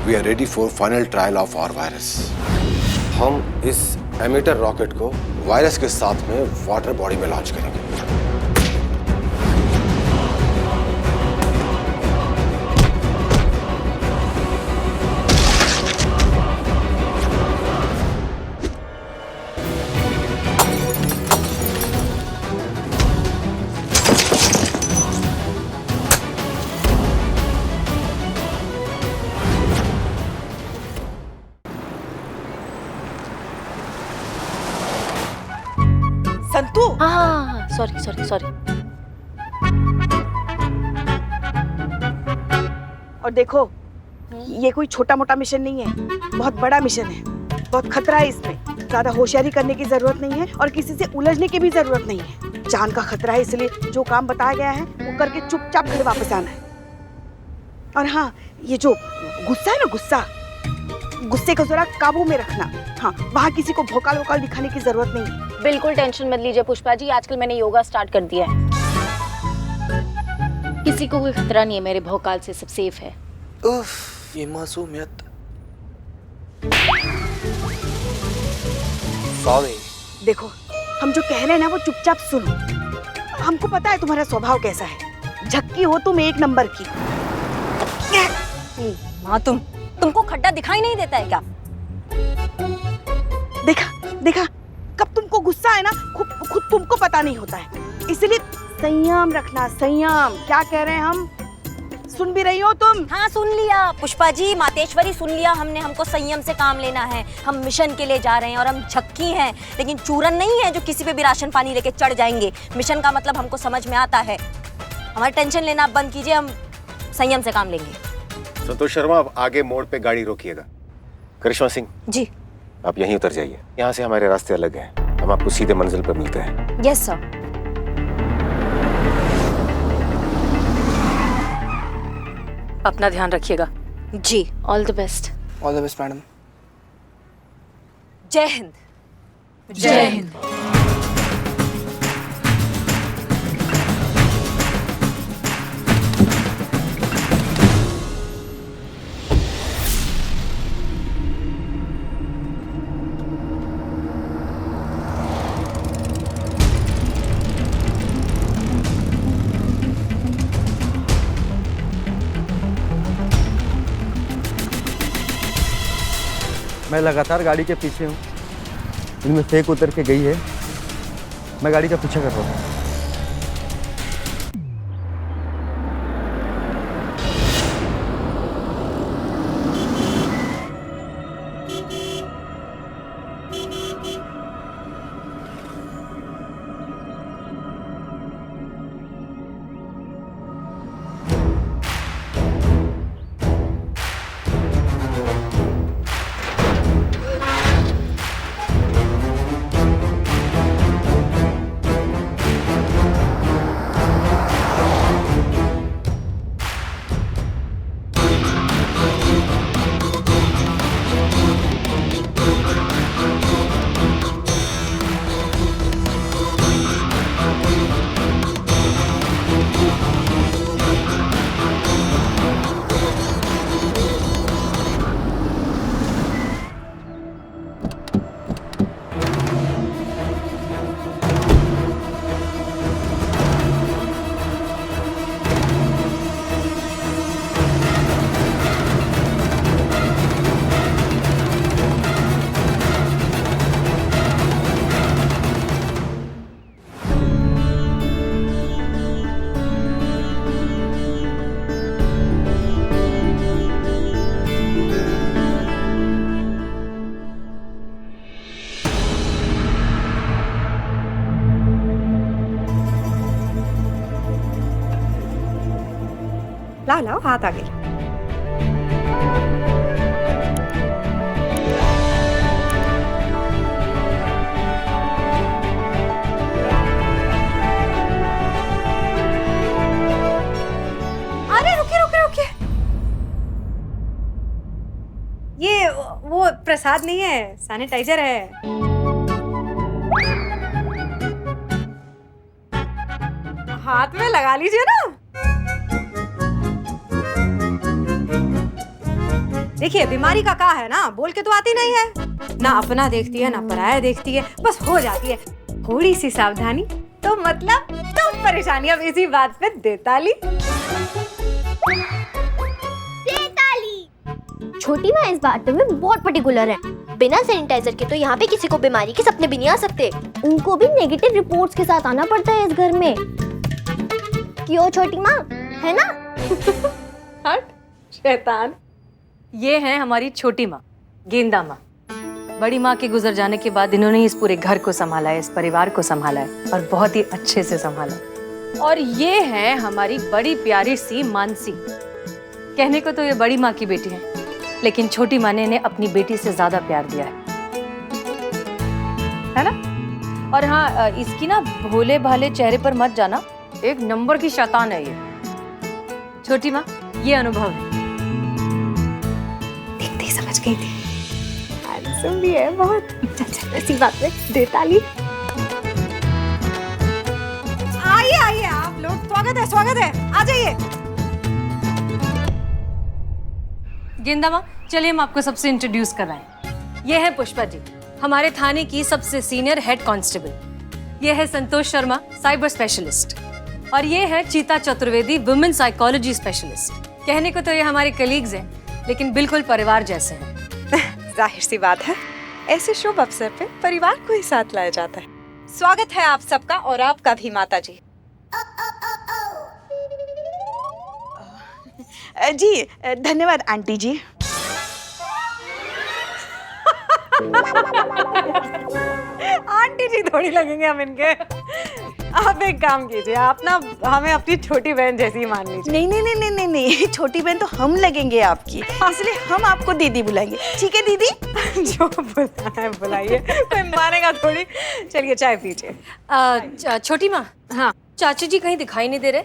We are ready for final trial of our virus. हम इस emitter rocket को virus के साथ में वाटर बॉडी में लॉन्च करेंगे। संतू, हाँ, सॉरी सॉरी सॉरी। और देखो, ये कोई छोटा मोटा मिशन नहीं है, बहुत बड़ा मिशन है। बहुत खतरा है इसमें। ज्यादा होशियारी करने की जरूरत नहीं है और किसी से उलझने की भी जरूरत नहीं है। जान का खतरा है, इसलिए जो काम बताया गया है वो करके चुपचाप घर वापस आना है। और हाँ, ये जो गुस्सा है ना, गुस्से को जरा काबू में रखना। हाँ, वहाँ किसी को भौकाल वोकाल दिखाने की जरूरत नहीं है। बिल्कुल टेंशन मत लीजिए पुष्पा जी, आजकल मैंने योगा स्टार्ट कर दिया है। किसी को कोई खतरा नहीं है, मेरे भौकाल से सब सेफ है। उफ, ये मासूमियत। सॉरी। देखो, हम जो कह रहे हैं ना वो चुपचाप सुनो। हमको पता है तुम्हारा स्वभाव कैसा है। झक्की हो तुम एक नंबर की। माँ, तुमको खड्डा दिखाई नहीं देता है क्या? देखा, कब तुमको गुस्सा है ना, खुद तुमको पता नहीं होता है। इसलिए संयम रखना, संयम। क्या कह रहे हैं हम? सुन भी रही हो तुम? हाँ, सुन लिया पुष्पा जी, मातेश्वरी सुन लिया हमने। हमको संयम से काम लेना है। हम मिशन के लिए जा रहे हैं और हम झक्की हैं, लेकिन चूरन नहीं है जो किसी पे भी राशन पानी लेके चढ़ जाएंगे। मिशन का मतलब हमको समझ में आता है। हमारी टेंशन लेना आप बंद कीजिए, हम संयम से काम लेंगे। संतोष शर्मा, आप आगे मोड़ पे गाड़ी रोकिएगा। करिश्मा सिंह जी। आप यहीं उतर जाइए। यहाँ से हमारे रास्ते अलग हैं। हम आपको सीधे मंजिल पर मिलते हैं। Yes sir. अपना ध्यान रखिएगा जी। All the best. All the best madam. जय हिंद। जय हिंद। मैं लगातार गाड़ी के पीछे हूँ। इनमें से एक उतर के गई है। मैं गाड़ी का पीछा कर रहा हूँ। लाओ हाथ आगे। अरे रुकिए। ये वो प्रसाद नहीं है, सैनिटाइजर है। हाथ में लगा लीजिए ना। देखिए बीमारी का है ना, बोल के तो आती नहीं है, ना अपना देखती है ना पराया देखती है, बस हो जाती है। थोड़ी सी सावधानी तो मतलब तो परेशानी। अब इसी बात पे देताली। छोटी माँ इस बात में बहुत पर्टिकुलर है। बिना सैनिटाइजर के तो यहाँ पे किसी को बीमारी के सपने भी नहीं आ सकते। उनको भी नेगेटिव रिपोर्ट्स के साथ आना पड़ता है इस घर में। क्यों छोटी माँ, है ना? हट शैतान। ये है हमारी छोटी माँ, गेंदा माँ। बड़ी माँ के गुजर जाने के बाद इन्होंने इस पूरे घर को संभाला है, इस परिवार को संभाला है और बहुत ही अच्छे से संभाला है। और ये है हमारी बड़ी प्यारी सी मानसी। कहने को तो ये बड़ी माँ की बेटी है, लेकिन छोटी माँ ने इन्हें अपनी बेटी से ज्यादा प्यार दिया है ना? और हाँ, इसकी ना भोले भाले चेहरे पर मत जाना, एक नंबर की शैतान है ये। छोटी माँ, ये अनुभव है। देखते ही समझ गई थी, हैंडसम भी है बहुत। चल ऐसी बात में देताली। आइए आइए आप लोग, स्वागत है, आ जाइए। गेंदा माँ, चलिए हम आपको सबसे इंट्रोड्यूस कराएं। ये है पुष्पा जी, हमारे थाने की सबसे सीनियर हेड कांस्टेबल। ये है संतोष शर्मा, साइबर स्पेशलिस्ट। और ये है चीता चतुर्वेदी, वुमेन साइकोलॉजी स्पेशलिस्ट। कहने को तो ये हमारे कलीग्स हैं, लेकिन बिल्कुल परिवार जैसे हैं। जाहिर सी बात है, ऐसे शुभ अवसर पे परिवार को ही साथ लाया जाता है। स्वागत है आप सबका, और आपका भी माता जी। जी धन्यवाद आंटी जी। आंटी जी थोड़ी लगेंगे हम इनके। आप एक काम कीजिए, आप ना हमें अपनी छोटी बहन जैसी ही मान लीजिए। नहीं नहीं नहीं नहीं नहीं नहीं, छोटी बहन तो हम लगेंगे आपकी, इसलिए हम आपको दीदी बुलाएंगे। ठीक है दीदी? जो बुलाना है बुलाइए, कोई मानेगा थोड़ी। चलिए चाय पीजिए। छोटी माँ, हाँ चाची जी कहीं दिखाई नहीं दे रहे?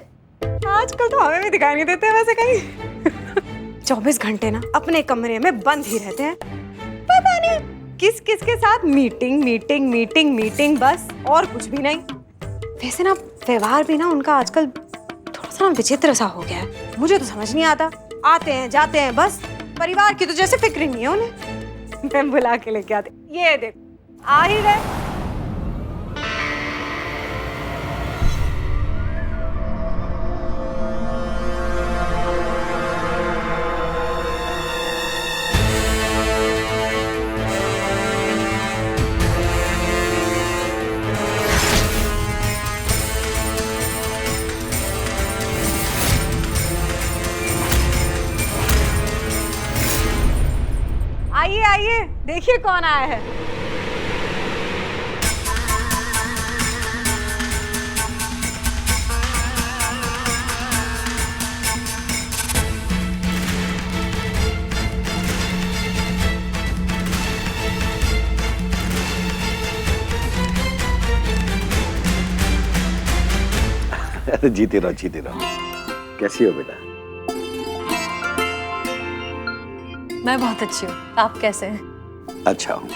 आजकल तो हमें भी दिखाई नहीं देते वैसे कहीं। 24 घंटे ना अपने कमरे में बंद ही रहते हैं। पता नहीं किस किस के साथ मीटिंग मीटिंग मीटिंग मीटिंग, बस और कुछ भी नहीं। वैसे ना व्यवहार भी ना उनका आजकल थोड़ा सा विचित्र सा हो गया है। मुझे तो समझ नहीं आता, आते हैं जाते हैं बस, परिवार की तो जैसे फिक्र ही नहीं है उन्हें। मैं बुला के लेके आते, ये देख आ ही गए। आइए आइए, देखिए कौन आया है। अरे जीते रहो जीते रहो। कैसी हो बेटा? मैं बहुत अच्छी हूँ, आप कैसे हैं? अच्छा हूँ।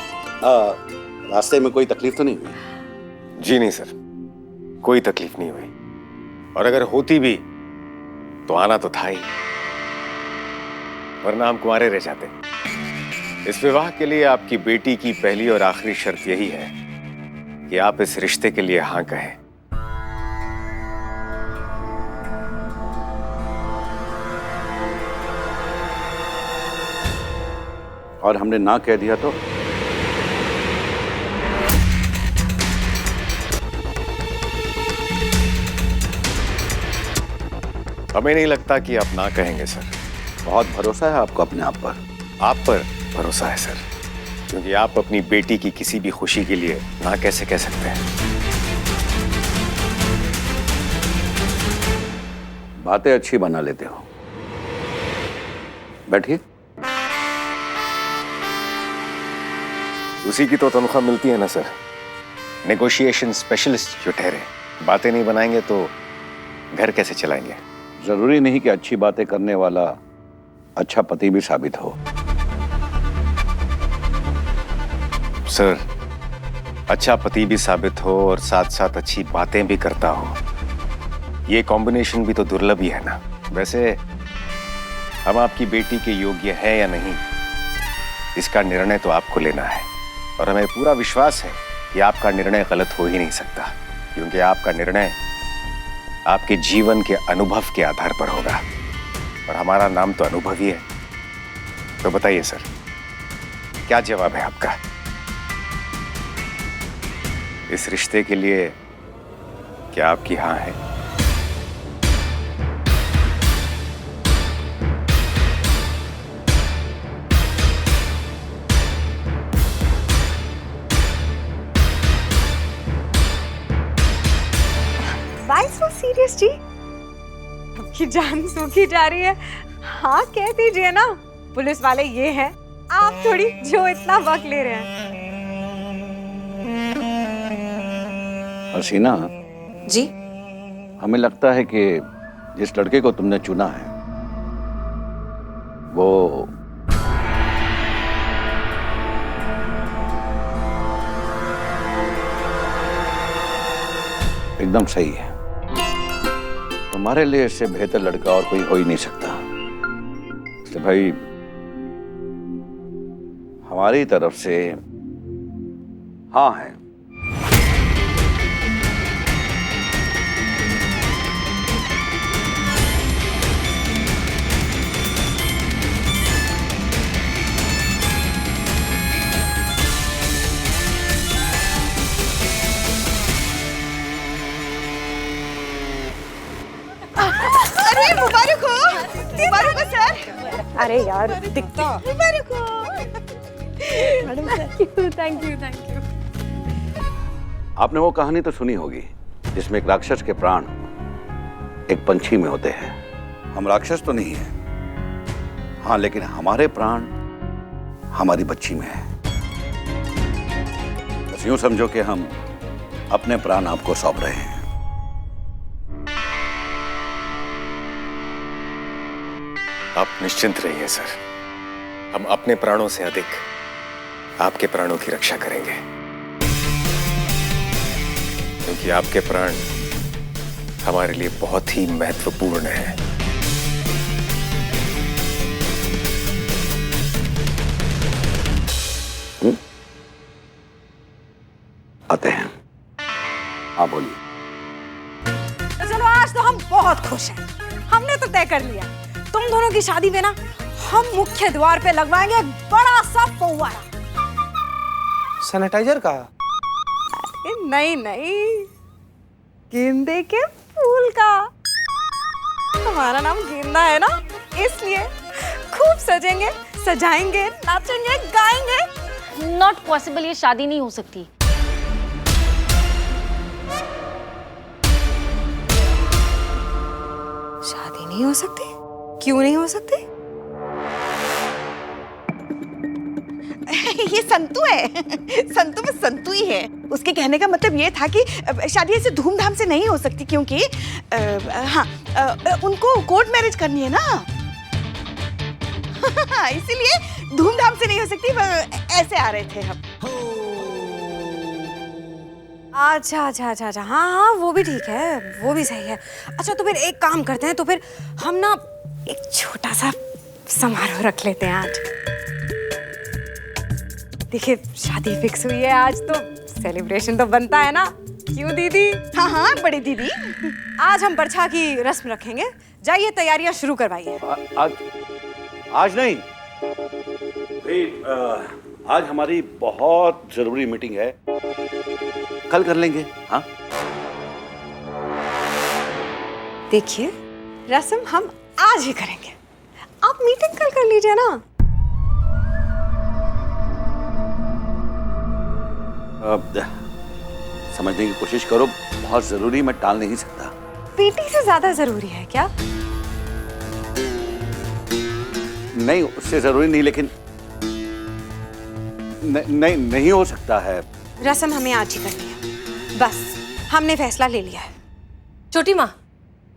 रास्ते में कोई तकलीफ तो नहीं हुई? जी नहीं सर, कोई तकलीफ नहीं हुई, और अगर होती भी तो आना तो था ही, वरना हम कुंवारे रह जाते। इस विवाह के लिए आपकी बेटी की पहली और आखिरी शर्त यही है कि आप इस रिश्ते के लिए हाँ कहें। और हमने ना कह दिया तो? हमें नहीं लगता कि आप ना कहेंगे सर। बहुत भरोसा है आपको अपने आप पर? आप पर भरोसा है सर, क्योंकि आप अपनी बेटी की किसी भी खुशी के लिए ना कैसे कह सकते हैं। बातें अच्छी बना लेते हो। बैठिए। उसी की तो तनख्वाह मिलती है ना सर, नेगोशिएशन स्पेशलिस्ट जो ठहरे। बातें नहीं बनाएंगे तो घर कैसे चलाएंगे? जरूरी नहीं कि अच्छी बातें करने वाला अच्छा पति भी साबित हो। सर, अच्छा पति भी साबित हो और साथ साथ अच्छी बातें भी करता हो, ये कॉम्बिनेशन भी तो दुर्लभ ही है ना। वैसे हम आपकी बेटी के योग्य है या नहीं, इसका निर्णय तो आपको लेना है। और हमें पूरा विश्वास है कि आपका निर्णय गलत हो ही नहीं सकता, क्योंकि आपका निर्णय आपके जीवन के अनुभव के आधार पर होगा, और हमारा नाम तो अनुभव ही है। तो बताइए सर, क्या जवाब है आपका? इस रिश्ते के लिए क्या आपकी हाँ है? Why so serious जी? आपकी जान सूखी जा रही है। हाँ कह दीजिए ना, पुलिस वाले ये हैं, आप थोड़ी जो इतना वक्त ले रहे हैं। हसीना जी? हमें लगता है कि जिस लड़के को तुमने चुना है वो एकदम सही है। तुम्हारे लिए इससे बेहतर लड़का और कोई हो ही नहीं सकता। इसलिए भाई हमारी तरफ से हाँ है। अरे मुबारक हो सर। अरे यार दिखता। मुबारक हो मैडम सर। Thank you. आपने वो कहानी तो सुनी होगी जिसमें एक राक्षस के प्राण एक पंछी में होते हैं। हम राक्षस तो नहीं हैं, हाँ, लेकिन हमारे प्राण हमारी बच्ची में है। बस यूं समझो कि हम अपने प्राण आपको सौंप रहे हैं। आप निश्चिंत रहिए सर, हम अपने प्राणों से अधिक आपके प्राणों की रक्षा करेंगे, क्योंकि आपके प्राण हमारे लिए बहुत ही महत्वपूर्ण है। आते हैं। हाँ बोलिए। तो चलो आज तो हम बहुत खुश हैं। हमने तो तय कर लिया, तुम दोनों की शादी में ना हम मुख्य द्वार पे लगवाएंगे एक बड़ा सा फव्वारा। सैनिटाइजर का? नहीं, गेंदे के फूल का। हमारा नाम गेंदा है ना, इसलिए खूब सजेंगे, सजाएंगे, नाचेंगे, गाएंगे। नॉट पॉसिबल, ये शादी नहीं हो सकती। शादी नहीं हो सकती? क्यों नहीं हो सकती? ये संतू है। संतू में संतू ही है। उसके कहने का मतलब ये था कि शादी ऐसे धूमधाम से नहीं हो सकती, क्योंकि उनको कोर्ट मैरिज करनी है ना। इसीलिए धूमधाम से नहीं हो सकती। ऐसे आ रहे थे हम। अच्छा। हाँ वो भी ठीक है, वो भी सही है। अच्छा तो फिर एक काम करते हैं, तो फिर हम ना एक छोटा सा समारोह रख लेते हैं आज। देखिए शादी फिक्स हुई है आज, तो सेलिब्रेशन तो बनता है ना, क्यों दीदी? हाँ बड़ी दीदी। आज हम बरछा की रस्म रखेंगे। जाइए तैयारियां शुरू करवाइए। आज नहीं भाई, आज हमारी बहुत जरूरी मीटिंग है, कल कर लेंगे। हाँ देखिए रस्म हम आज ही करेंगे, आप मीटिंग कल कर लीजिए ना। समझने की कोशिश करो, बहुत जरूरी, मैं टाल नहीं सकता। बेटी से ज्यादा जरूरी है क्या? नहीं, उससे जरूरी नहीं, लेकिन नहीं हो सकता है। रस्म हमें आज ही करनी है, बस हमने फैसला ले लिया है। छोटी माँ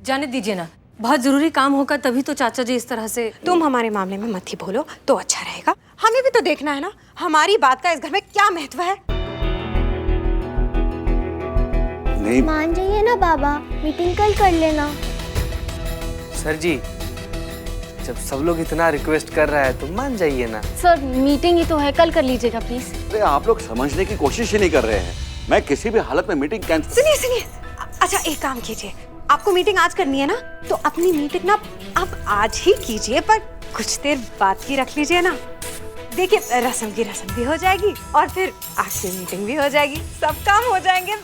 जाने दीजिए ना, बहुत जरूरी काम होगा तभी तो चाचा जी इस तरह से। तुम हमारे मामले में मत ही बोलो तो अच्छा रहेगा। हमें भी तो देखना है ना हमारी बात का इस घर में क्या महत्व है। नहीं मान जाइए ना बाबा, मीटिंग कल कर लेना। सर जी जब सब लोग इतना रिक्वेस्ट कर रहा है तो मान जाइए ना। सर मीटिंग ही तो है, कल कर लीजिएगा प्लीज। अरे आप लोग समझने की कोशिश ही नहीं कर रहे हैं। मैं किसी भी हालत में मीटिंग कैंसिल। सुनिए सुनिए, अच्छा एक काम कीजिए, आपको मीटिंग आज करनी है ना, तो अपनी मीटिंग ना आप आज ही कीजिए, पर कुछ देर बाद की रख लीजिए ना। देखिए रस्म की रस्म भी हो जाएगी और फिर आज की मीटिंग भी हो जाएगी, सब काम हो जाएंगे,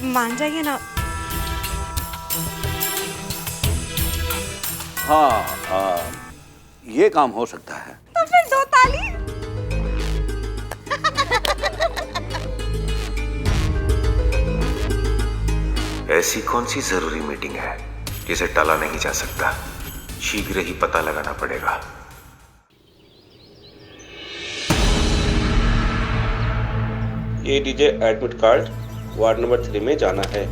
मान जाइए ना। हाँ, ये काम हो सकता है। तो फिर 2 ताली। ऐसी कौन सी जरूरी मीटिंग है जिसे टाला नहीं जा सकता? शीघ्र ही पता लगाना पड़ेगा। ये लीजिए एडमिट कार्ड, वार्ड नंबर 3 में जाना है।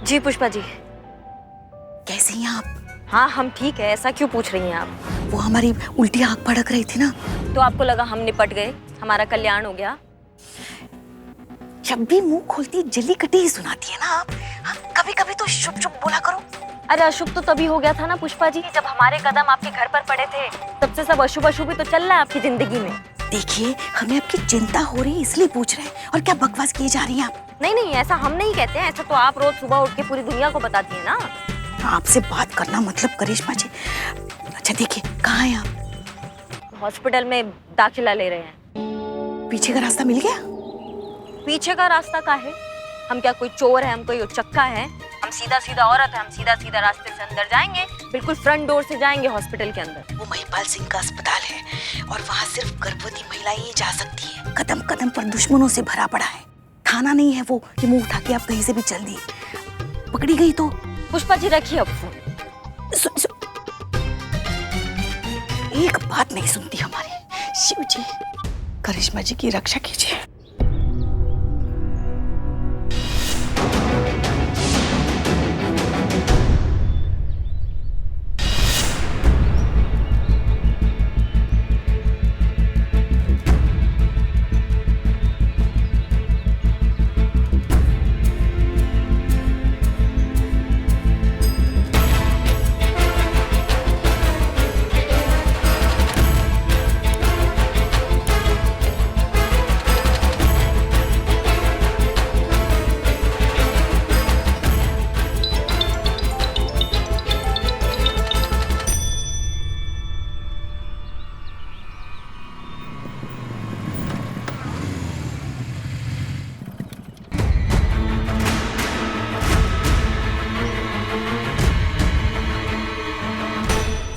जी पुष्पा जी। कैसे हैं आप? हाँ हम ठीक है, ऐसा क्यों पूछ रही हैं आप? वो हमारी उल्टी आंख भड़क रही थी ना, तो आपको लगा हम निपट गए, हमारा कल्याण हो गया? जब भी मुंह खोलती जली कटी ही सुनाती है ना आप। कभी कभी तो शुभ शुभ बोला करो। अरे अशुभ तो तभी हो गया था ना पुष्पा जी, जब हमारे कदम आपके घर पर पड़े थे, तब से सब अशुभ अशुभ ही तो चल रहा है आपकी जिंदगी में। देखिए हमें आपकी चिंता हो रही है इसलिए पूछ रहे हैं, और क्या बकवास किए जा रही हैं आप? नहीं नहीं, ऐसा हम नहीं कहते हैं, ऐसा तो आप रोज सुबह उठ के पूरी दुनिया को बताती है ना। आपसे बात करना मतलब करिश्मा जी। अच्छा देखिए कहाँ हैं आप? हॉस्पिटल में दाखिला ले रहे हैं। पीछे का रास्ता मिल गया? पीछे का रास्ता का है? हम क्या कोई चोर है, हम कोई उचक्का है? हम सीधा सीधा औरत है, हम सीधा सीधा रास्ते से अंदर जाएंगे, बिल्कुल फ्रंट डोर से जाएंगे हॉस्पिटल के अंदर। वो महिपाल सिंह का अस्पताल है और वहाँ सिर्फ गर्भवती महिलाएं ही जा सकती है। कदम कदम पर दुश्मनों से भरा पड़ा है। थाना नहीं है वो कि मुंह उठा के आप कहीं से भी चल दी। पकड़ी गई तो पुष्पा जी रखिए अब फोन। एक बात नहीं सुनती हमारी। शिव जी करिश्मा जी की रक्षा कीजिए।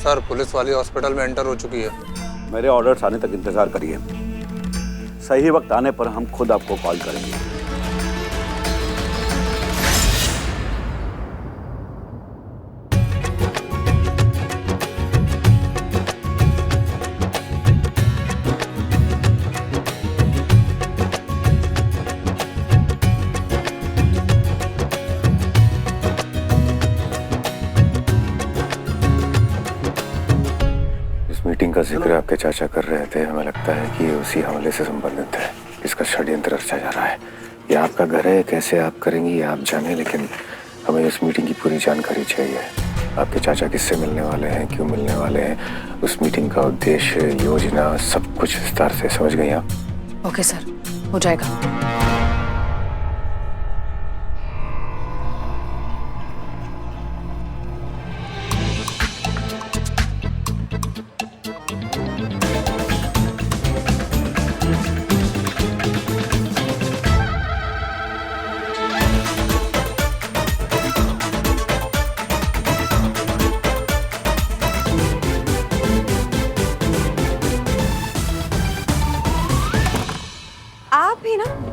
सर पुलिस वाली हॉस्पिटल में एंटर हो चुकी है। मेरे ऑर्डर्स आने तक इंतजार करिए, सही वक्त आने पर हम खुद आपको कॉल करेंगे। मीटिंग का जिक्र आपके चाचा कर रहे थे, हमें लगता है कि ये उसी हमले से संबंधित है। इसका षड्यंत्र रचा जा रहा है। ये आपका घर है, कैसे आप करेंगी ये आप जाने, लेकिन हमें इस मीटिंग की पूरी जानकारी चाहिए। आपके चाचा किससे मिलने वाले हैं, क्यों मिलने वाले हैं, उस मीटिंग का उद्देश्य, योजना, सब कुछ विस्तार से समझ गई आप? ओके सर, हो जाएगा।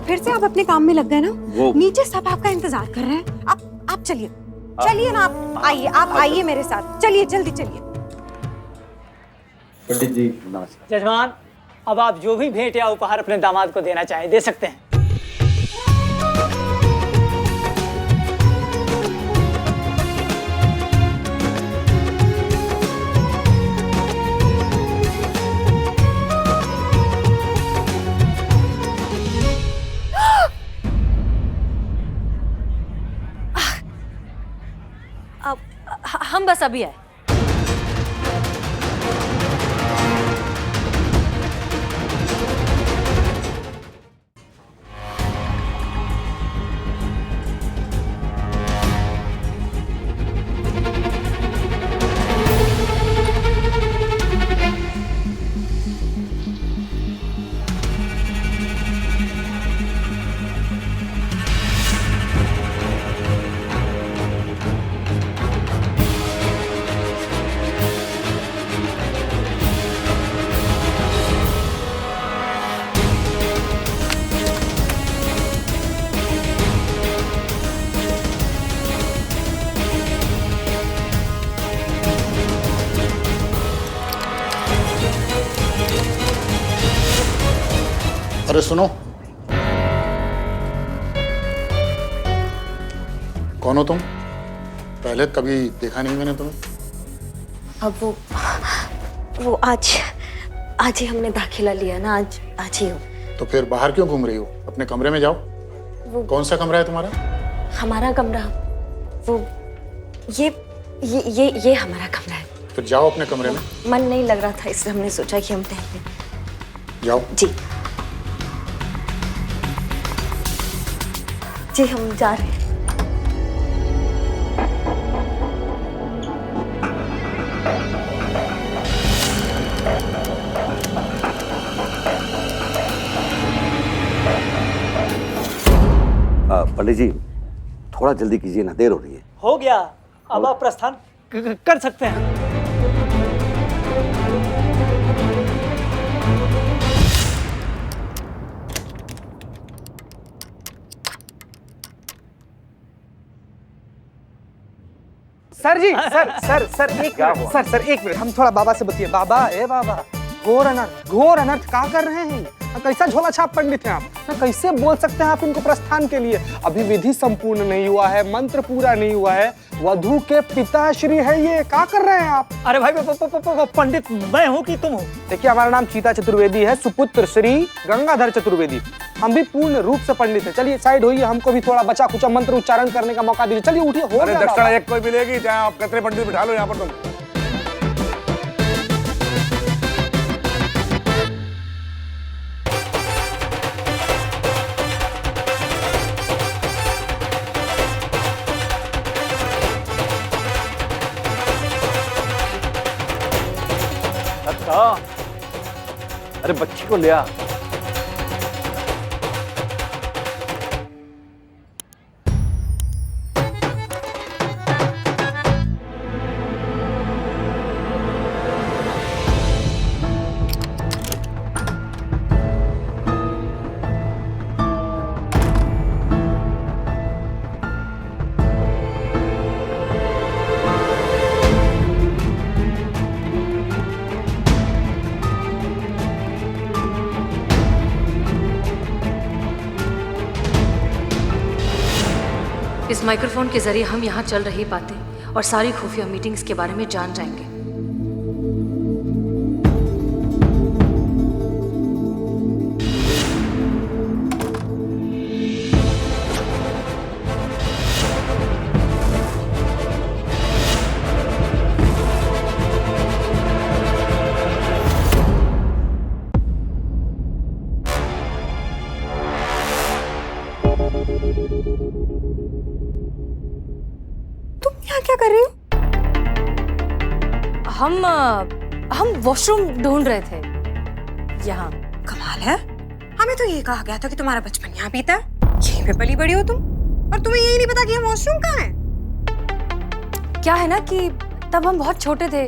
फिर से आप अपने काम में लग गए ना। वो नीचे सब आपका इंतजार कर रहे हैं। आप चलिए चलिए ना, आप आइए मेरे साथ, चलिए जल्दी चलिए। पंडित जी जजमान, अब आप जो भी भेंट या उपहार अपने दामाद को देना चाहें दे सकते हैं। हम बस अभी आए। अरे सुनो, कौन हो तुम? पहले कभी देखा नहीं मैंने तुम्हें। अब वो आज ही हमने दाखिला लिया ना, आज ही हो। तो फिर बाहर क्यों घूम रही हो? अपने कमरे में जाओ। कौन सा कमरा है तुम्हारा? हमारा कमरा, वो ये हमारा कमरा है। फिर जाओ अपने कमरे में। मन नहीं लग रहा था, इसलिए हमने सोचा कि हम टहलें। जाओ। जी हम जा रहे हैं। पंडित जी, थोड़ा जल्दी कीजिए ना, देर हो रही है। हो गया, अब आप प्रस्थान कर सकते हैं। सर जी, सर एक मिनट, सर एक मिनट, हम थोड़ा बाबा से बतिए। बाबा, ए बाबा, घोर अनर्थ क्या कर रहे हैं? कैसा झोला छाप पंडित हैं आप? कैसे बोल सकते हैं आप इनको प्रस्थान के लिए? अभी विधि संपूर्ण नहीं हुआ है, मंत्र पूरा नहीं हुआ है, वधू के पिताश्री है ये, क्या कर रहे हैं आप? अरे भाई पंडित मैं हूँ कि तुम हो? देखिए, हमारा नाम चीता चतुर्वेदी है, सुपुत्र श्री गंगाधर चतुर्वेदी। हम भी पूर्ण रूप से पंडित हैं। चलिए साइड होइए, हमको भी थोड़ा बचा खुचा मंत्र उच्चारण करने का मौका दीजिए। चलिए उठिए। अरे दक्षिणा एक कोई मिलेगी, चाहे आप कितने पंडित बिठा लो यहाँ पर तुम। अरे बच्ची को ले आ। इस माइक्रोफोन के जरिए हम यहाँ चल रही बातें और सारी खुफिया मीटिंग्स के बारे में जान जाएंगे। क्या कर रही हो? हम वॉशरूम ढूंढ रहे थे यहाँ। कमाल है, हमें तो ये कहा गया था कि तुम्हारा बचपन यहाँ बीता है, यहीं पे पली बड़ी हो तुम, और तुम्हें यही नहीं पता कि ये वॉशरूम कहाँ है। क्या है ना कि तब हम बहुत छोटे थे,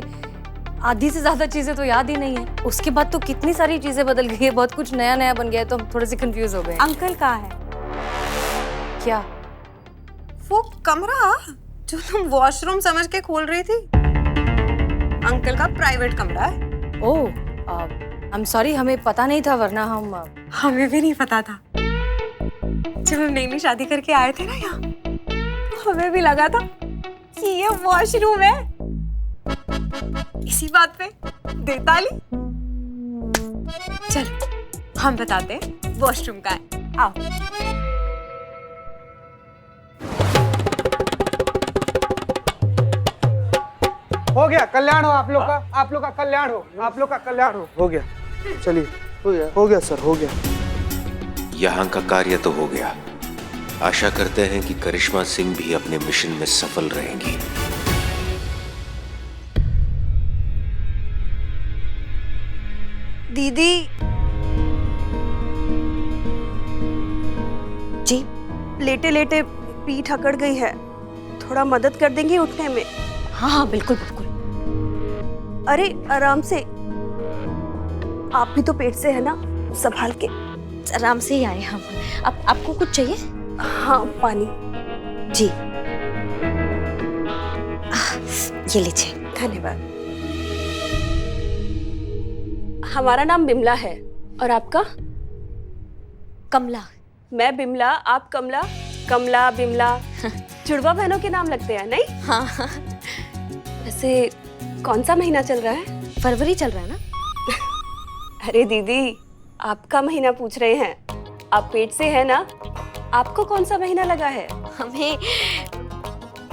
आधी से ज्यादा चीजें तो याद ही नहीं है। उसके बाद तो कितनी सारी चीजें बदल गई है, बहुत कुछ नया नया बन गया है, तो हम थोड़े से कंफ्यूज हो गए। अंकल कहाँ है? क्या? वो कमरा जो तुम वॉशरूम समझ के खोल रही थी, अंकल का प्राइवेट कमरा है। ओह, आई एम सॉरी, हमें पता नहीं था, वरना हमें भी नहीं पता था। जब हम नई शादी करके आए थे ना यहाँ, तो हमें भी लगा था कि ये वॉशरूम है। इसी बात पे दे ताली। चलो हम बताते हैं वॉशरूम का है, आओ। गया, कल्याण हो आप लोग का, आप लोग का कल्याण हो, आप लोग का कल्याण हो गया। चलिए, हो गया सर, हो गया। यहाँ का कार्य तो हो गया। आशा करते हैं कि करिश्मा सिंह भी अपने मिशन में सफल रहेंगी। दीदी जी लेटे लेटे पीठ अकड़ गई है, थोड़ा मदद कर देंगी उठने में? हाँ हाँ बिल्कुल बिल्कुल। अरे आराम से, आप भी तो पेट से है ना, संभाल के। आराम से ही आए हम। आपको कुछ चाहिए? हाँ पानी। जी ये लीजिए। धन्यवाद। हमारा नाम बिमला है, और आपका? कमला। मैं बिमला, आप कमला। कमला बिमला जुड़वा बहनों के नाम लगते हैं नहीं? हाँ। वैसे कौन सा महीना चल रहा है? फरवरी चल रहा है ना। अरे दीदी, आपका महीना पूछ रहे हैं, आप पेट से है ना? आपको कौन सा महीना लगा है? हमें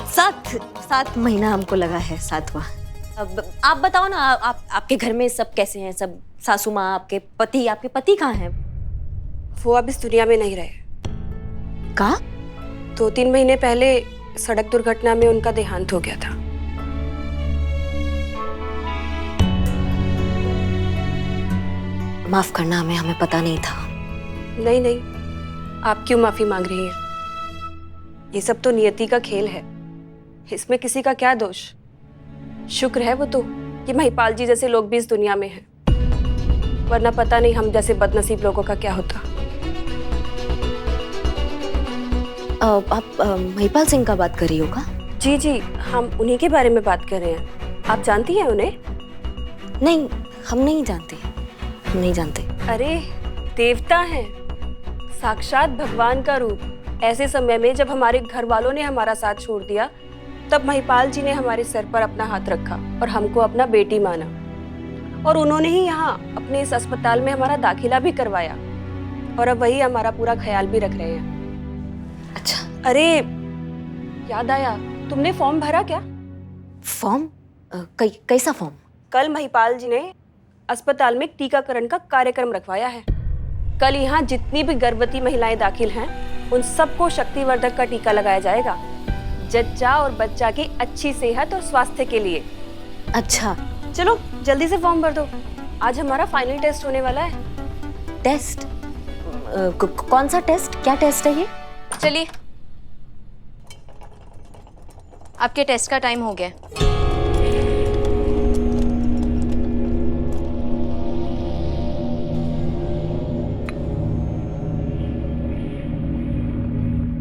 सात महीना हमको लगा है, 7वां। अब आप बताओ ना, आपके घर में सब कैसे हैं? सब सासू माँ, आपके पति कहाँ हैं? वो अब इस दुनिया में नहीं रहे। कहाँ? 2-3 महीने पहले सड़क दुर्घटना में उनका देहांत हो गया था। माफ करना, हमें पता नहीं था। नहीं, आप क्यों माफी मांग रही हैं? ये सब तो नियति का खेल है, इसमें किसी का क्या दोष? शुक्र है वो तो कि महिपाल जी जैसे लोग भी इस दुनिया में हैं, वरना पता नहीं हम जैसे बदनसीब लोगों का क्या होता। आप महिपाल सिंह का बात कर रही होगा? जी, हम उन्हीं के बारे में बात कर रहे हैं। आप जानती हैं उन्हें? नहीं, हम नहीं जानते। अरे देवता हैं, साक्षात भगवान का रूप। ऐसे समय में जब हमारे घर वालों ने हमारा साथ छोड़ दिया, तब महिपाल जी ने हमारे सर पर अपना हाथ रखा और हमको अपना बेटी माना, और उन्होंने ही यहाँ अपने इस अस्पताल में हमारा दाखिला भी करवाया, और अब वही हमारा पूरा ख्याल भी रख रहे हैं। अच्छा। अरे याद आया, तुमने फॉर्म भरा क्या? फॉर्म? कैसा फॉर्म? कल महिपाल जी ने अस्पताल में टीकाकरण का कार्यक्रम रखवाया है। कल यहाँ जितनी भी गर्भवती महिलाएं दाखिल हैं, उन सबको शक्तिवर्धक का टीका लगाया जाएगा, जच्चा और बच्चा की अच्छी सेहत और स्वास्थ्य के लिए। अच्छा, चलो जल्दी से फॉर्म भर दो, आज हमारा फाइनल टेस्ट होने वाला है। टेस्ट? कौन सा टेस्ट? क्या टेस्ट है ये? चलिए, आपके टेस्ट का टाइम हो गया।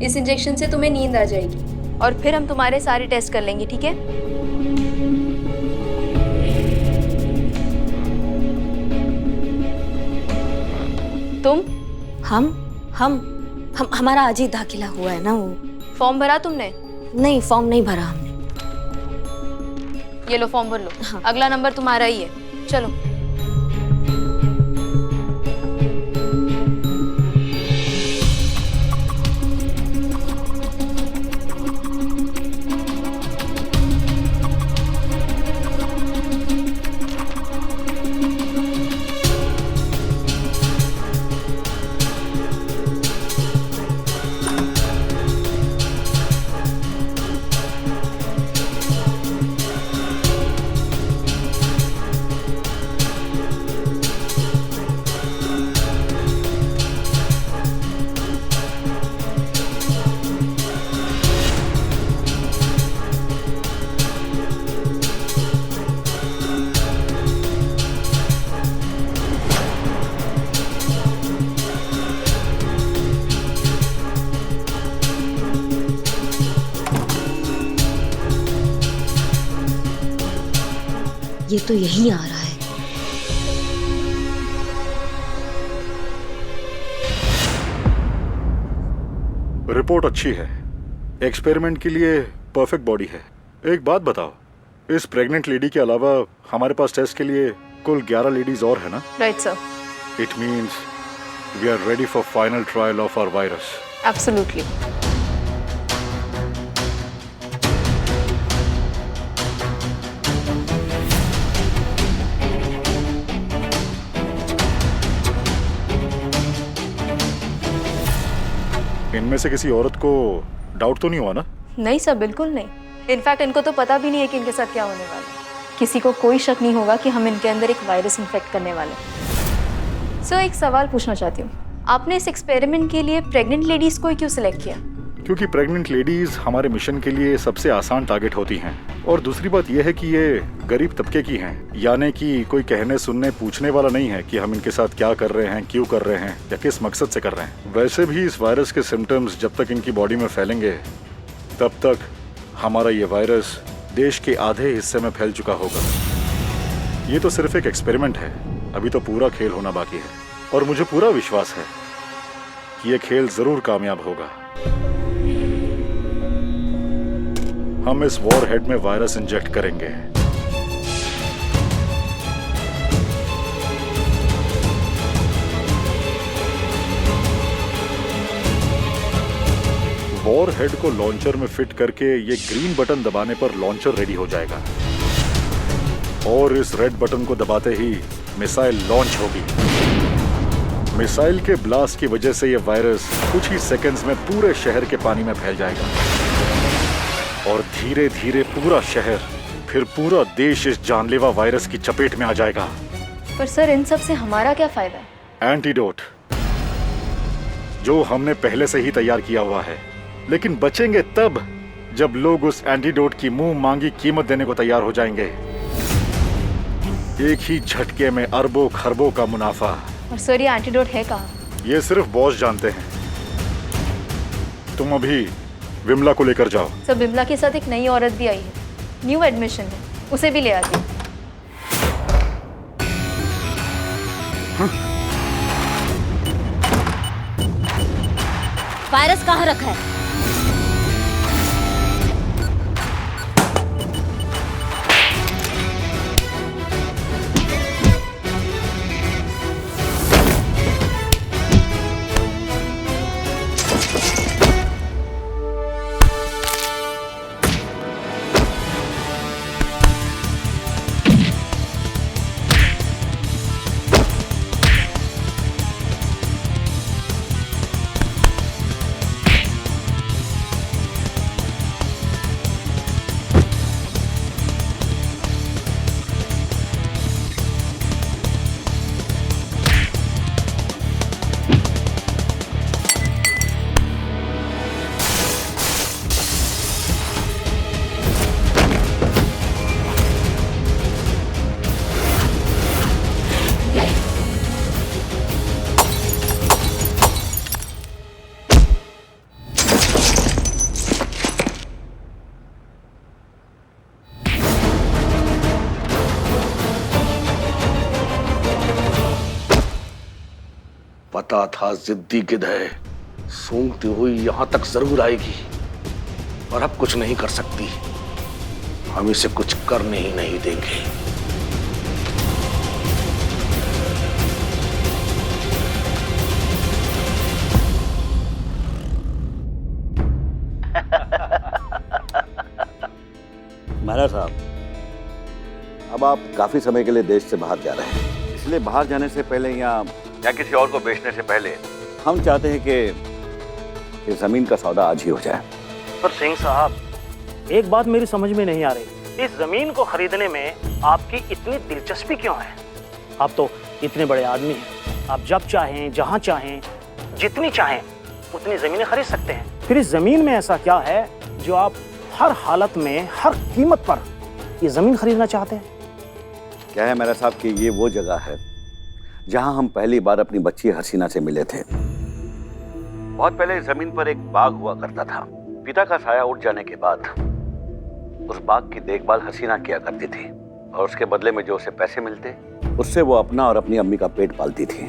इस इंजेक्शन से तुम्हें नींद आ जाएगी, और फिर हम तुम्हारे सारे टेस्ट कर लेंगे, ठीक है? तुम? हम हमारा आज ही दाखिला हुआ है ना। वो फॉर्म भरा तुमने? नहीं, फॉर्म नहीं भरा हमने। ये लो फॉर्म भर लो। हाँ। अगला नंबर तुम्हारा ही है, चलो। ये तो यही आ रहा है। रिपोर्ट अच्छी है, एक्सपेरिमेंट के लिए परफेक्ट बॉडी है। एक बात बताओ, इस प्रेग्नेंट लेडी के अलावा हमारे पास टेस्ट के लिए कुल 11 लेडीज और है ना? Right sir. It means we are ready for final trial of our virus. Absolutely. इनमें से किसी औरत को डाउट तो नहीं हुआ ना? नहीं सर, बिल्कुल नहीं। इनफैक्ट इनको तो पता भी नहीं है कि इनके साथ क्या होने वाला है। किसी को कोई शक नहीं होगा कि हम इनके अंदर एक वायरस इन्फेक्ट करने वाले हैं। सर, एक सवाल पूछना चाहती हूँ, आपने इस एक्सपेरिमेंट के लिए प्रेग्नेंट लेडीज को ही क्यों सिलेक्ट किया? क्योंकि प्रेग्नेंट लेडीज हमारे मिशन के लिए सबसे आसान टारगेट होती हैं। और दूसरी बात यह है कि ये गरीब तबके की हैं, यानी कि कोई कहने सुनने पूछने वाला नहीं है कि हम इनके साथ क्या कर रहे हैं, क्यों कर रहे हैं या किस मकसद से कर रहे हैं। वैसे भी इस वायरस के सिम्टम्स जब तक इनकी बॉडी में फैलेंगे तब तक हमारा ये वायरस देश के आधे हिस्से में फैल चुका होगा। ये तो सिर्फ एक एक्सपेरिमेंट है, अभी तो पूरा खेल होना बाकी है। और मुझे पूरा विश्वास है कि ये खेल जरूर कामयाब होगा। हम इस वॉर हेड में वायरस इंजेक्ट करेंगे। वॉर हेड को लॉन्चर में फिट करके ये ग्रीन बटन दबाने पर लॉन्चर रेडी हो जाएगा और इस रेड बटन को दबाते ही मिसाइल लॉन्च होगी। मिसाइल के ब्लास्ट की वजह से ये वायरस कुछ ही सेकंड्स में पूरे शहर के पानी में फैल जाएगा और धीरे धीरे पूरा शहर, फिर पूरा देश इस जानलेवा वायरस की चपेट में आ जाएगा। पर सर, इन सब से हमारा क्या फायदा है? एंटीडोट, जो हमने पहले से ही तैयार किया हुआ है, लेकिन बचेंगे तब जब लोग उस एंटीडोट की मुंह मांगी कीमत देने को तैयार हो जाएंगे। एक ही झटके में अरबों खरबों का मुनाफा। और सर, ये एंटीडोट है कहाँ? ये सिर्फ बॉस जानते हैं। तुम अभी विमला को लेकर जाओ। सर, विमला के साथ एक नई औरत भी आई है, न्यू एडमिशन है, उसे भी ले आती हूँ। वायरस कहाँ रखा है? पता था जिद्दी गिद्ध है, सूंघती हुई यहां तक जरूर आएगी, पर अब कुछ नहीं कर सकती। हम इसे कुछ करने ही नहीं देंगे। महाराज साहब, अब आप काफी समय के लिए देश से बाहर जा रहे हैं, इसलिए बाहर जाने से पहले या किसी और को बेचने से पहले हम चाहते हैं कि जमीन का सौदा आज ही हो जाए। पर सिंह साहब, एक बात मेरी समझ में नहीं आ रही, इस जमीन को खरीदने में आपकी इतनी दिलचस्पी क्यों है? आप तो इतने बड़े आदमी हैं, आप जब चाहें, जहां चाहें, जितनी चाहें उतनी जमीनें खरीद सकते हैं। फिर इस जमीन में ऐसा क्या है जो आप हर हालत में, हर कीमत पर ये जमीन खरीदना चाहते हैं? क्या है मेरा साहब कि ये वो जगह है जहां हम पहली बार अपनी बच्ची हसीना से मिले थे। बहुत पहले इस जमीन पर एक बाग हुआ करता था। पिता का साया उठ जाने के बाद उस बाग की देखभाल हसीना किया करती थी और उसके बदले में जो उसे पैसे मिलते उससे वो अपना और अपनी अम्मी का पेट पालती थी।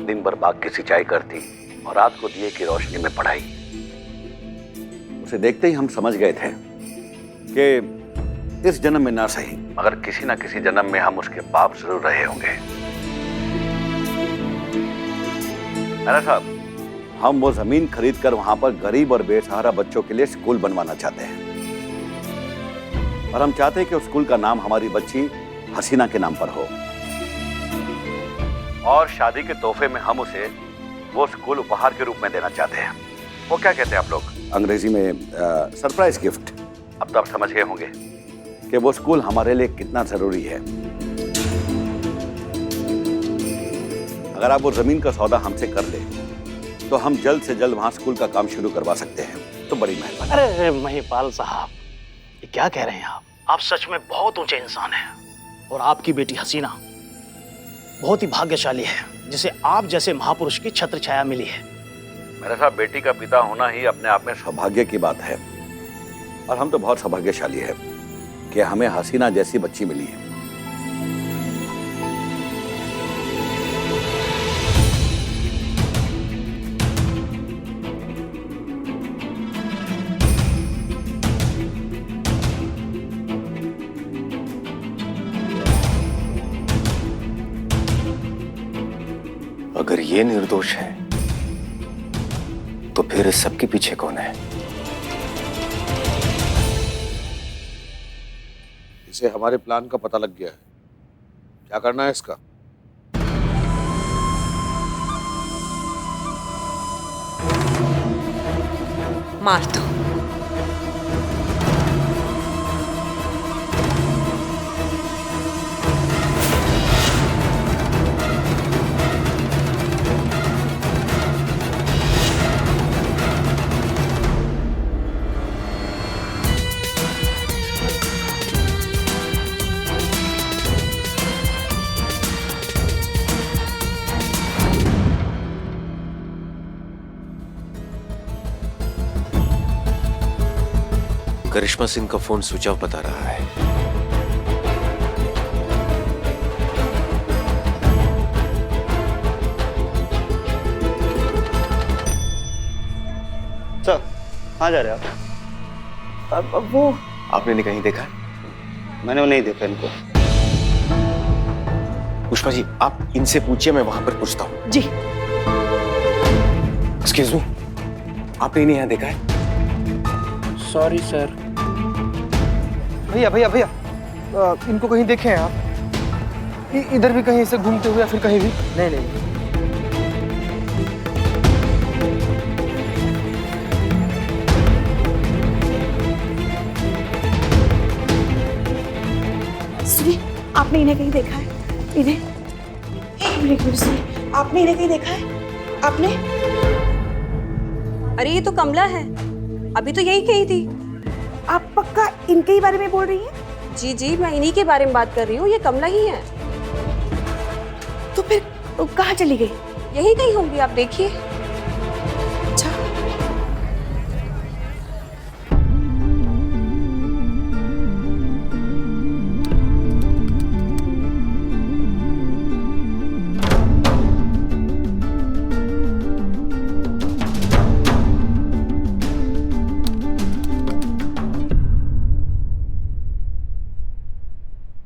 दिन भर बाग की सिंचाई करती और रात को दिए की रोशनी में पढ़ाई। उसे देखते ही हम समझ गए थे कि इस जन्म में ना सही मगर किसी ना किसी जन्म में हम उसके बाप जरूर रहे होंगे। मेरा साहब, हम वो जमीन खरीदकर वहां पर गरीब और बेसहारा बच्चों के लिए स्कूल बनवाना चाहते हैं और हम चाहते हैं कि उस स्कूल का नाम हमारी बच्ची हसीना के नाम पर हो और शादी के तोहफे में हम उसे वो स्कूल उपहार के रूप में देना चाहते हैं। वो क्या कहते हैं आप लोग अंग्रेजी में सरप्राइज गिफ्ट। अब तो आप समझ गए होंगे कि वो स्कूल हमारे लिए कितना जरूरी है। अगर आप वो जमीन का सौदा हमसे कर ले तो हम जल्द से जल्द वहां स्कूल का काम शुरू करवा सकते हैं। तो बड़ी मेहरबानी। अरे महिपाल साहब, ये क्या कह रहे हैं आप सच में बहुत ऊंचे इंसान हैं। और आपकी बेटी हसीना बहुत ही भाग्यशाली है जिसे आप जैसे महापुरुष की छत्र छाया मिली है। मेरे साहब, बेटी का पिता होना ही अपने आप में सौभाग्य की बात है और हम तो बहुत सौभाग्यशाली है कि हमें हसीना जैसी बच्ची मिली है। अगर ये निर्दोष है तो फिर इस सबके पीछे कौन है? इसे हमारे प्लान का पता लग गया है। क्या करना है इसका? मार दो। करिश्मा सिंह का फोन स्विच ऑफ बता रहा है। सर, कहाँ जा रहे हैं आप? वो आपने कहीं देखा? मैंने वो नहीं देखा इनको। पुष्पा जी, आप इनसे पूछिए, मैं वहां पर पूछता हूँ। जी। एक्सक्यूज मी, आपने इन्हें यहाँ देखा है? Sorry sir. भैया भैया भैया, इनको कहीं देखे हैं आप? इधर भी कहीं से घूमते हुए या फिर कहीं भी? नहीं नहीं। सुनिए, आपने इन्हें कहीं देखा है? इन्हें एक मिनट सुनिए, आपने इन्हें कहीं देखा है? आपने? अरे ये तो कमला है, अभी तो यही कही थी। आप पक्का इनके ही बारे में बोल रही हैं? जी जी, मैं इन्हीं के बारे में बात कर रही हूँ, ये कमला ही है। तो फिर वो कहाँ चली गई? यही कहीं होंगी, आप देखिए। अच्छा,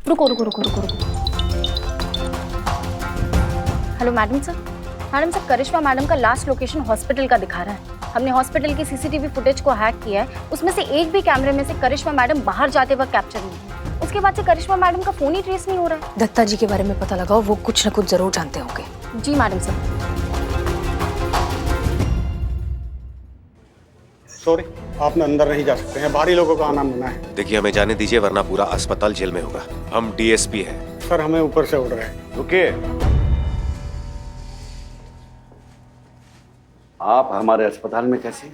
रुको रुको रुको रुको रुको। Hello madam sir. Madam sir, Karishma madam का लास्ट लोकेशन हॉस्पिटल का दिखा रहा है। हमने हॉस्पिटल की सीसीटीवी फुटेज को हैक किया है, उसमें से एक भी कैमरे में से करिश्मा मैडम बाहर जाते वक्त कैप्चर नहीं है। उसके बाद से करिश्मा मैडम का फोन ही ट्रेस नहीं हो रहा है। दत्ता जी के बारे में पता लगाओ, वो कुछ न कुछ जरूर जानते होंगे। जी मैडम सर। सॉरी, आप अंदर नहीं जा सकते हैं, बाहरी लोगों का आना मना है। देखिए, हमें जाने दीजिए वरना पूरा अस्पताल जेल में होगा। हम डीएसपी हैं। सर, हमें ऊपर से ऑर्डर है। रुकिए, आप हमारे अस्पताल में कैसे?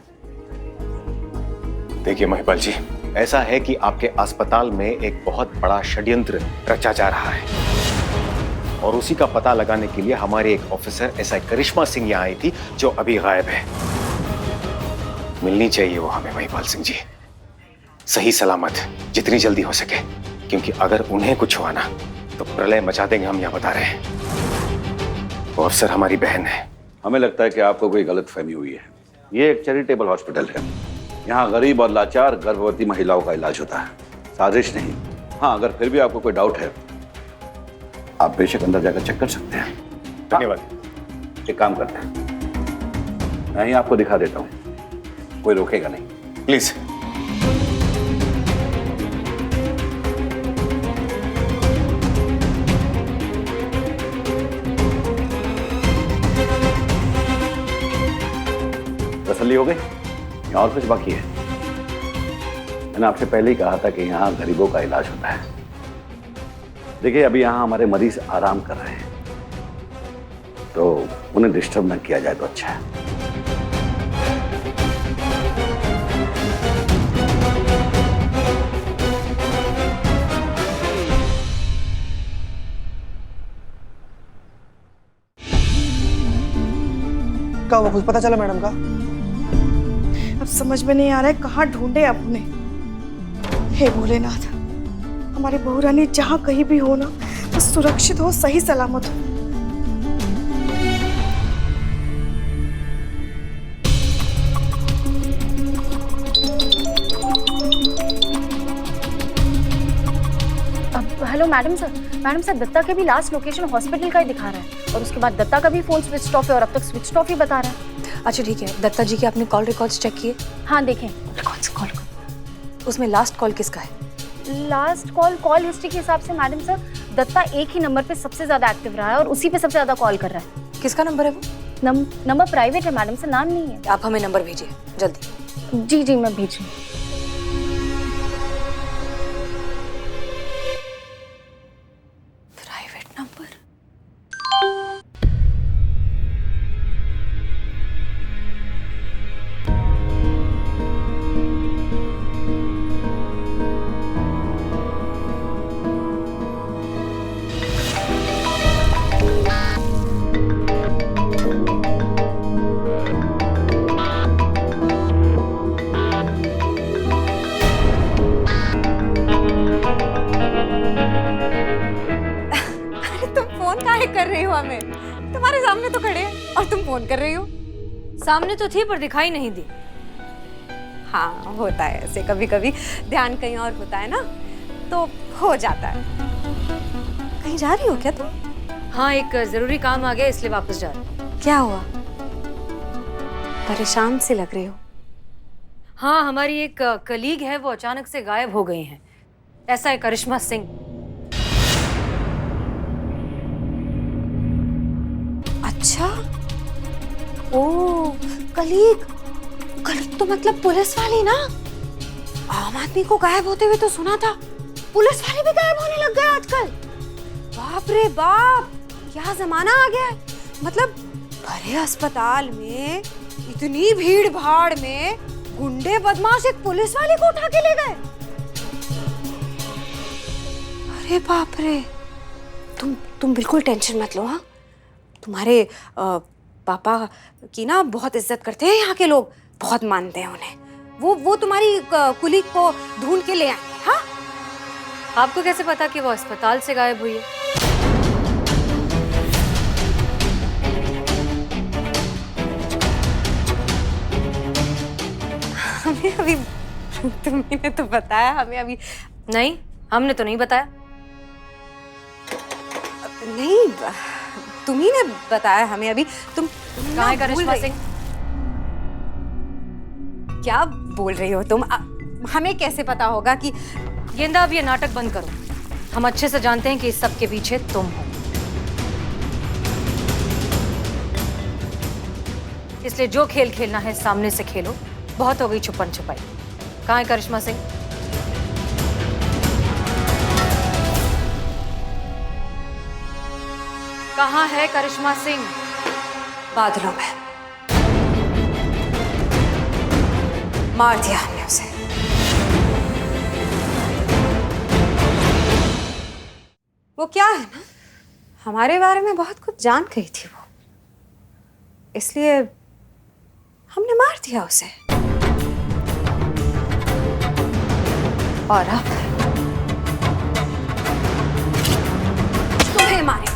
देखिए महिपाल जी, ऐसा है कि आपके अस्पताल में एक बहुत बड़ा षड्यंत्र रचा जा रहा है और उसी का पता लगाने के लिए हमारे एक ऑफिसर एसआई करिश्मा सिंह यहाँ आई थी, जो अभी गायब है। मिलनी चाहिए वो हमें महिपाल सिंह जी, सही सलामत, जितनी जल्दी हो सके, क्योंकि अगर उन्हें कुछ हुआ ना तो प्रलय मचा देंगे, हम यहाँ बता रहे हैं। वो अफसर हमारी बहन है। हमें लगता है कि आपको कोई गलत फहमी हुई है। ये एक चैरिटेबल हॉस्पिटल है, यहाँ गरीब और लाचार गर्भवती महिलाओं का इलाज होता है, साजिश नहीं। हाँ, अगर फिर भी आपको कोई डाउट है, आप बेशक अंदर जाकर चेक कर सकते हैं। धन्यवाद। एक काम करते हैं, मैं ही आपको दिखा देता हूँ, कोई रोकेगा नहीं। प्लीज। तसल्ली हो गई? या और कुछ बाकी है? मैंने आपसे पहले ही कहा था कि यहाँ गरीबों का इलाज होता है। देखिए, अभी यहाँ हमारे मरीज आराम कर रहे हैं, तो उन्हें डिस्टर्ब न किया जाए तो अच्छा है। क्या हुआ, कुछ पता चला मैडम का? अब समझ में नहीं आ रहा है कहाँ ढूंढे अब उन्हें। हे भोलेनाथ, हमारी बहू रानी जहाँ कहीं भी हो ना, बस सुरक्षित हो, सही सलामत हो। हेलो मैडम सर, दत्ता के भी लास्ट लोकेशन हॉस्पिटल का ही दिखा रहा है और उसके बाद दत्ता का भी फोन स्विच ऑफ है और अब तक स्विच ऑफ ही बता रहा है। अच्छा ठीक है, दत्ता जी के आपने कॉल रिकॉर्ड्स चेक किए? हाँ देखें। रिकॉर्ड्स कॉल, उसमें लास्ट कॉल किसका है? लास्ट कॉल हिस्ट्री के हिसाब से मैडम सर, दत्ता एक ही नंबर पे सबसे ज्यादा एक्टिव रहा है और उसी पे सबसे ज्यादा कॉल कर रहा है। किसका नंबर है वो? नंबर प्राइवेट है मैडम सर, नाम नहीं है। आप हमें नंबर भेजिए जल्दी। जी मैं भेज रही हूँ। Private number? कर रही हो हमें? तुम्हारे सामने तो खड़े हैं और तुम फोन कर रही हो। सामने तो थी पर दिखाई नहीं दी। हाँ होता है ऐसे, कभी कभी ध्यान कहीं और होता है ना, तो हो जाता है। कहीं जा रही हो क्या तुम? हाँ, एक जरूरी काम आ गया इसलिए वापस जा रही हूँ। क्या हुआ? परेशान सी लग रही हो। हाँ, हमारी एक कलीग है, वो अचानक से गायब हो गई हैं। ऐसा है करिश्मा सिंह। अच्छा, ओ कलीग तो मतलब पुलिस वाली ना? आम आदमी को गायब होते हुए तो सुना था, पुलिस वाले भी गायब होने लग गए आजकल। बाप रे बाप, क्या जमाना आ गया है। मतलब भरे अस्पताल में इतनी भीड़ भाड़ में गुंडे बदमाश एक पुलिस वाले को उठा के ले गए। अरे बाप रे, तुम बिल्कुल टेंशन मत लो। हाँ, तुम्हारे पापा की ना बहुत इज्जत करते हैं यहाँ के लोग, बहुत मानते हैं उन्हें। वो तुम्हारी कुलीग को ढूंढ के ले आएंगे। हाँ, आपको कैसे पता कि वो अस्पताल से गायब हुई है? हमें अभी तुमने तो बताया, हमें अभी नहीं, हमने तो नहीं बताया। नहीं, तुम्ही ने बताया हमें अभी। तुम कहाँ है करिश्मा सिंह? क्या बोल रही हो तुम? हमें कैसे पता होगा कि? गेंदा, अब ये नाटक बंद करो। हम अच्छे से जानते हैं कि इस सब के पीछे तुम हो, इसलिए जो खेल खेलना है सामने से खेलो। बहुत हो गई छुपन छुपाई। कहाँ है करिश्मा सिंह? कहाँ है करिश्मा सिंह? बादलों में। मार दिया हमने उसे। वो क्या है ना, हमारे बारे में बहुत कुछ जान गई थी वो, इसलिए हमने मार दिया उसे। और अब तुम्हें मारेंगे।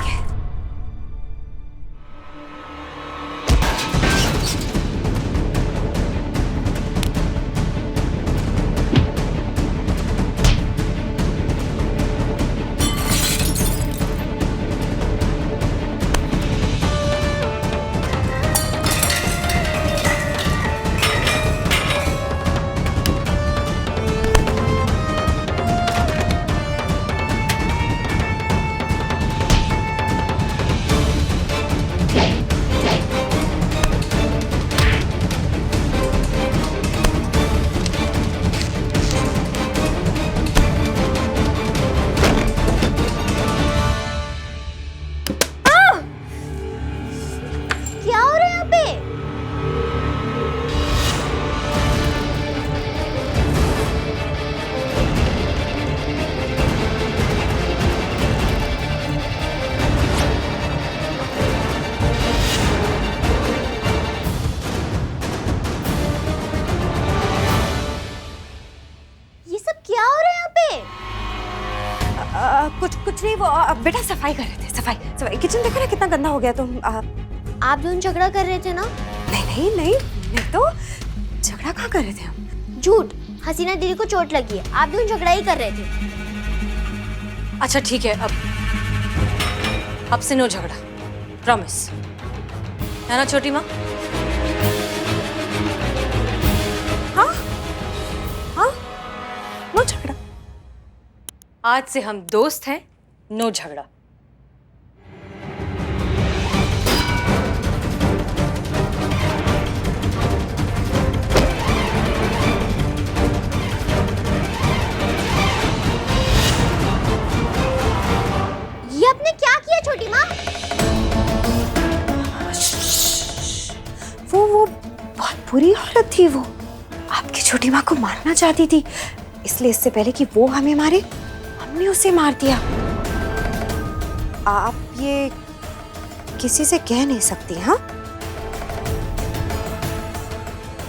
कुछ नहीं, वो बेटा सफाई कर रहे थे, सफाई। किचन देखो ना कितना गंदा हो गया। तुम आप दोनों झगड़ा कर रहे थे ना? नहीं तो झगड़ा कहाँ कर रहे थे हम? झूठ, हसीना दीदी को चोट लगी है, आप दोनों झगड़ा ही कर रहे थे। अच्छा ठीक है, अब से नो झगड़ा, प्रॉमिस, है ना छोटी माँ? हाँ, नो झगड़ा। आज से हम दोस्त हैं, नो झगड़ा। ये आपने क्या किया छोटी माँ? वो बहुत बुरी औरत थी। वो आपकी छोटी माँ को मारना चाहती थी, इसलिए इससे पहले कि वो हमें मारे हमने उसे मार दिया। आप ये किसी से कह नहीं सकती। हाँ,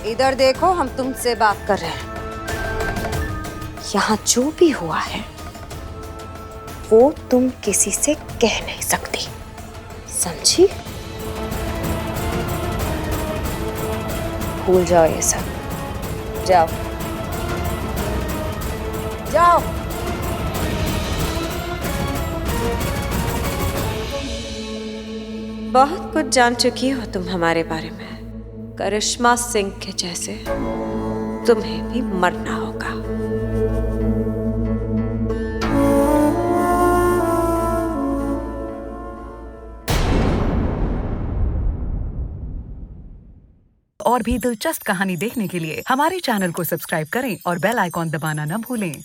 इधर देखो, हम तुमसे बात कर रहे हैं। यहाँ जो भी हुआ है वो तुम किसी से कह नहीं सकती, समझी? भूल जाओ ये सब, जाओ जाओ। बहुत कुछ जान चुकी हो तुम हमारे बारे में, करिश्मा सिंह के जैसे तुम्हें भी मरना होगा। और भी दिलचस्प कहानी देखने के लिए हमारे चैनल को सब्सक्राइब करें और बेल आइकॉन दबाना न भूलें।